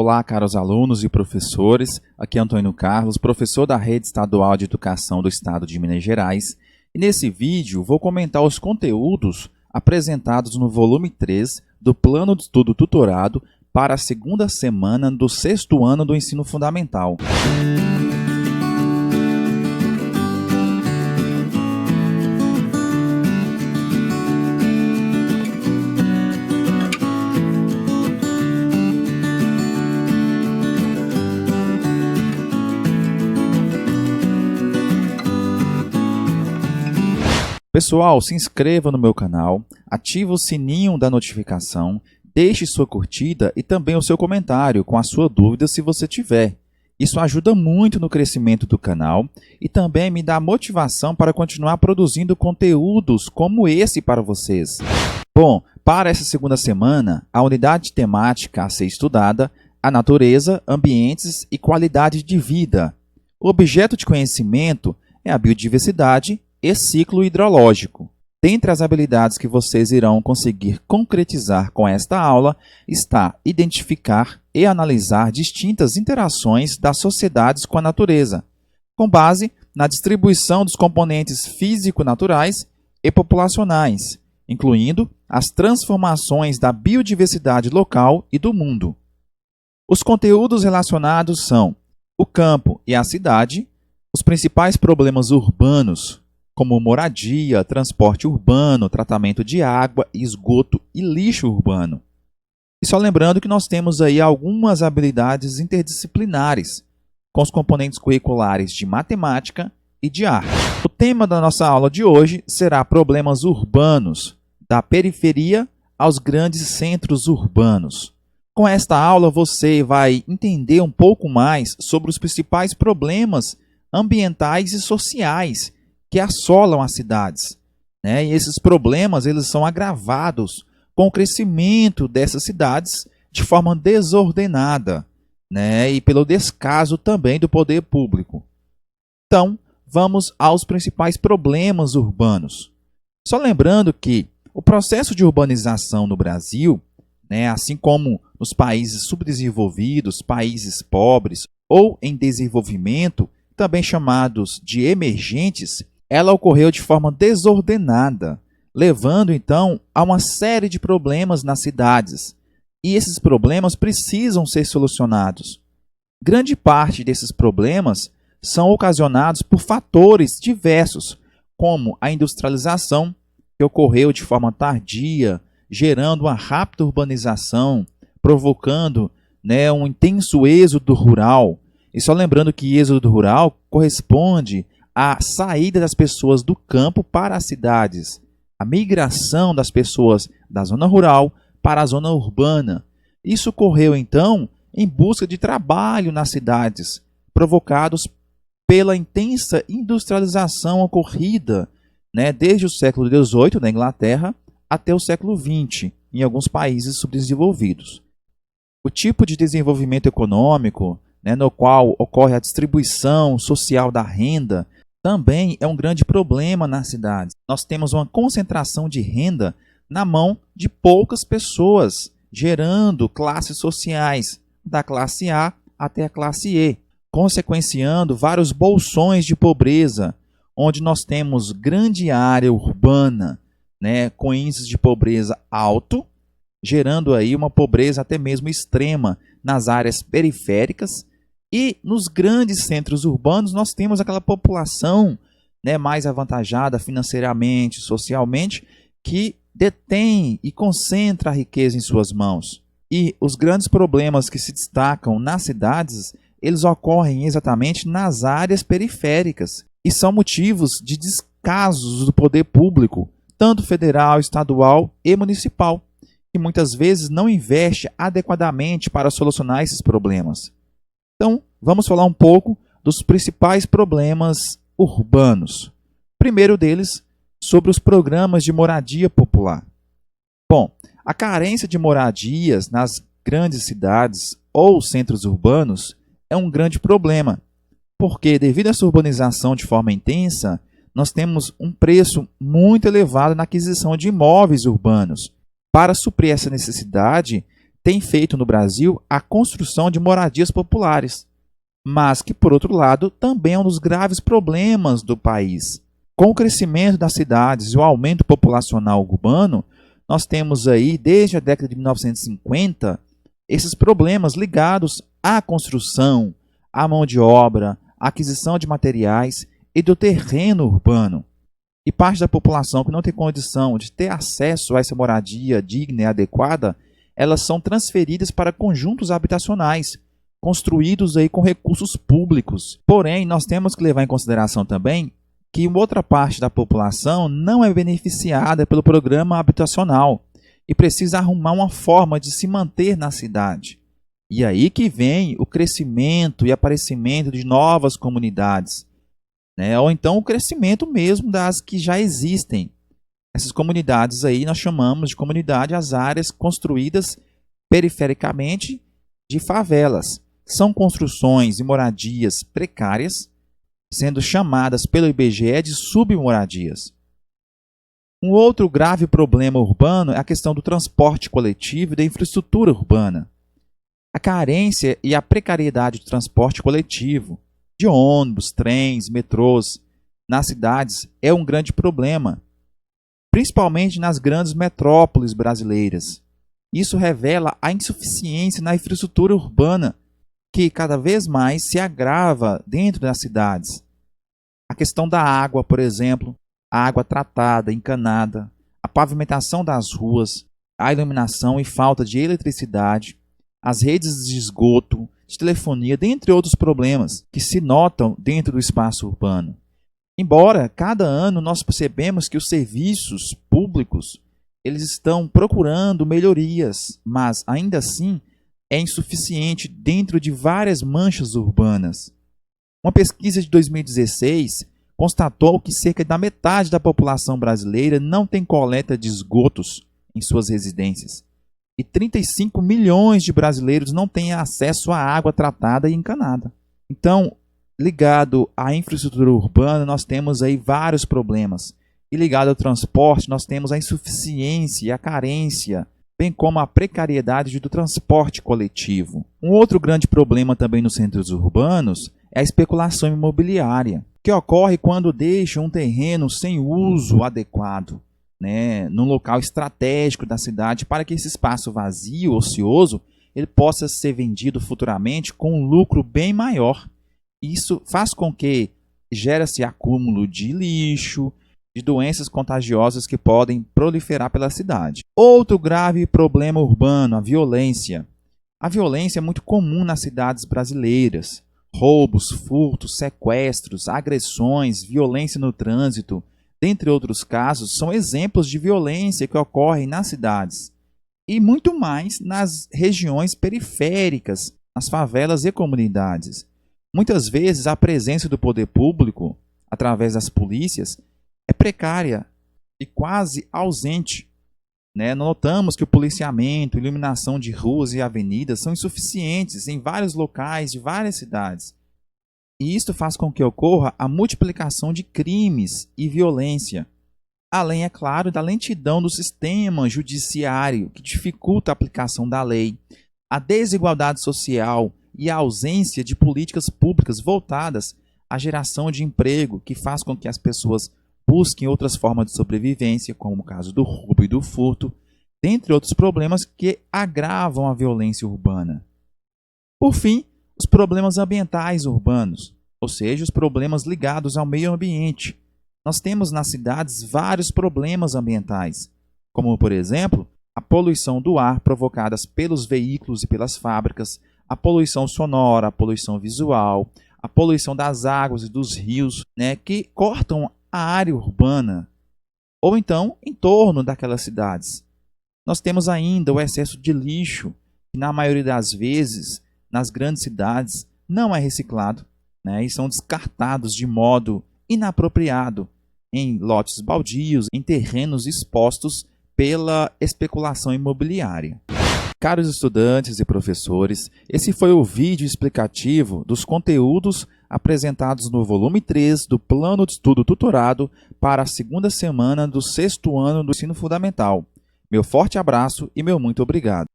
Olá, caros alunos e professores. Aqui é Antônio Carlos, professor da Rede Estadual de Educação do Estado de Minas Gerais. E nesse vídeo vou comentar os conteúdos apresentados no volume 3 do Plano de Estudo Tutorado para a segunda semana do 6º ano do Ensino Fundamental. Pessoal, se inscreva no meu canal, ative o sininho da notificação, deixe sua curtida e também o seu comentário com a sua dúvida se você tiver. Isso ajuda muito no crescimento do canal e também me dá motivação para continuar produzindo conteúdos como esse para vocês. Bom, para essa segunda semana, a unidade temática a ser estudada é a natureza, ambientes e qualidade de vida. O objeto de conhecimento é a biodiversidade e ciclo hidrológico. Dentre as habilidades que vocês irão conseguir concretizar com esta aula está identificar e analisar distintas interações das sociedades com a natureza, com base na distribuição dos componentes físico-naturais e populacionais, incluindo as transformações da biodiversidade local e do mundo. Os conteúdos relacionados são o campo e a cidade, os principais problemas urbanos, como moradia, transporte urbano, tratamento de água, esgoto e lixo urbano. E só lembrando que nós temos aí algumas habilidades interdisciplinares, com os componentes curriculares de matemática e de arte. O tema da nossa aula de hoje será problemas urbanos, da periferia aos grandes centros urbanos. Com esta aula você vai entender um pouco mais sobre os principais problemas ambientais e sociais que assolam as cidades, né? E esses problemas eles são agravados com o crescimento dessas cidades de forma desordenada, né? E pelo descaso também do poder público. Então, vamos aos principais problemas urbanos. Só lembrando que o processo de urbanização no Brasil, né, assim como nos países subdesenvolvidos, países pobres ou em desenvolvimento, também chamados de emergentes, ela ocorreu de forma desordenada, levando então a uma série de problemas nas cidades. E esses problemas precisam ser solucionados. Grande parte desses problemas são ocasionados por fatores diversos, como a industrialização, que ocorreu de forma tardia, gerando uma rápida urbanização, provocando, né, um intenso êxodo rural. E só lembrando que êxodo rural corresponde à saída das pessoas do campo para as cidades, a migração das pessoas da zona rural para a zona urbana. Isso ocorreu, então, em busca de trabalho nas cidades, provocados pela intensa industrialização ocorrida, né, desde o século XVIII na Inglaterra até o século XX, em alguns países subdesenvolvidos. O tipo de desenvolvimento econômico, né, no qual ocorre a distribuição social da renda, também é um grande problema nas cidades. Nós temos uma concentração de renda na mão de poucas pessoas, gerando classes sociais, da classe A até a classe E, consequenciando vários bolsões de pobreza, onde nós temos grande área urbana, né, com índices de pobreza alto, gerando aí uma pobreza até mesmo extrema nas áreas periféricas. E nos grandes centros urbanos nós temos aquela população, né, mais avantajada financeiramente, socialmente, que detém e concentra a riqueza em suas mãos. E os grandes problemas que se destacam nas cidades, eles ocorrem exatamente nas áreas periféricas e são motivos de descasos do poder público, tanto federal, estadual e municipal, que muitas vezes não investe adequadamente para solucionar esses problemas. Então, vamos falar um pouco dos principais problemas urbanos. Primeiro deles, sobre os programas de moradia popular. Bom, a carência de moradias nas grandes cidades ou centros urbanos é um grande problema, porque devido a essa urbanização de forma intensa, nós temos um preço muito elevado na aquisição de imóveis urbanos. Para suprir essa necessidade, tem feito no Brasil a construção de moradias populares, mas que, por outro lado, também é um dos graves problemas do país. Com o crescimento das cidades e o aumento populacional urbano, nós temos aí, desde a década de 1950, esses problemas ligados à construção, à mão de obra, à aquisição de materiais e do terreno urbano. E parte da população que não tem condição de ter acesso a essa moradia digna e adequada, elas são transferidas para conjuntos habitacionais, construídos aí com recursos públicos. Porém, nós temos que levar em consideração também que outra parte da população não é beneficiada pelo programa habitacional e precisa arrumar uma forma de se manter na cidade. E aí que vem o crescimento e aparecimento de novas comunidades, né? Ou então o crescimento mesmo das que já existem. Essas comunidades aí nós chamamos de comunidade as áreas construídas perifericamente de favelas. São construções e moradias precárias, sendo chamadas pelo IBGE de submoradias. Um outro grave problema urbano é a questão do transporte coletivo e da infraestrutura urbana. A carência e a precariedade do transporte coletivo, de ônibus, trens, metrôs, nas cidades é um grande problema, principalmente nas grandes metrópoles brasileiras. Isso revela a insuficiência na infraestrutura urbana, que cada vez mais se agrava dentro das cidades. A questão da água, por exemplo, a água tratada, encanada, a pavimentação das ruas, a iluminação e falta de eletricidade, as redes de esgoto, de telefonia, dentre outros problemas que se notam dentro do espaço urbano. Embora cada ano nós percebemos que os serviços públicos eles estão procurando melhorias, mas ainda assim é insuficiente dentro de várias manchas urbanas. Uma pesquisa de 2016 constatou que cerca da metade da população brasileira não tem coleta de esgotos em suas residências. E 35 milhões de brasileiros não têm acesso à água tratada e encanada. Então, ligado à infraestrutura urbana, nós temos aí vários problemas. E ligado ao transporte, nós temos a insuficiência e a carência, bem como a precariedade do transporte coletivo. Um outro grande problema também nos centros urbanos é a especulação imobiliária, que ocorre quando deixam um terreno sem uso adequado, num local estratégico da cidade, para que esse espaço vazio, ocioso, ele possa ser vendido futuramente com um lucro bem maior. Isso faz com que gere-se acúmulo de lixo, de doenças contagiosas que podem proliferar pela cidade. Outro grave problema urbano, a violência. A violência é muito comum nas cidades brasileiras. Roubos, furtos, sequestros, agressões, violência no trânsito, dentre outros casos, são exemplos de violência que ocorrem nas cidades. E muito mais nas regiões periféricas, nas favelas e comunidades. Muitas vezes a presença do poder público, através das polícias, é precária e quase ausente. Notamos que o policiamento, iluminação de ruas e avenidas são insuficientes em vários locais de várias cidades. E isto faz com que ocorra a multiplicação de crimes e violência, além, é claro, da lentidão do sistema judiciário, que dificulta a aplicação da lei, a desigualdade social e a ausência de políticas públicas voltadas à geração de emprego, que faz com que as pessoas busquem outras formas de sobrevivência, como o caso do roubo e do furto, dentre outros problemas que agravam a violência urbana. Por fim, os problemas ambientais urbanos, ou seja, os problemas ligados ao meio ambiente. Nós temos nas cidades vários problemas ambientais, como, por exemplo, a poluição do ar provocada pelos veículos e pelas fábricas, a poluição sonora, a poluição visual, a poluição das águas e dos rios, que cortam a área urbana, ou então em torno daquelas cidades. Nós temos ainda o excesso de lixo, que na maioria das vezes, nas grandes cidades, não é reciclado, e são descartados de modo inapropriado em lotes baldios, em terrenos expostos pela especulação imobiliária. Caros estudantes e professores, esse foi o vídeo explicativo dos conteúdos apresentados no volume 3 do Plano de Estudo Tutorado para a segunda semana do 6º ano do Ensino Fundamental. Meu forte abraço e meu muito obrigado.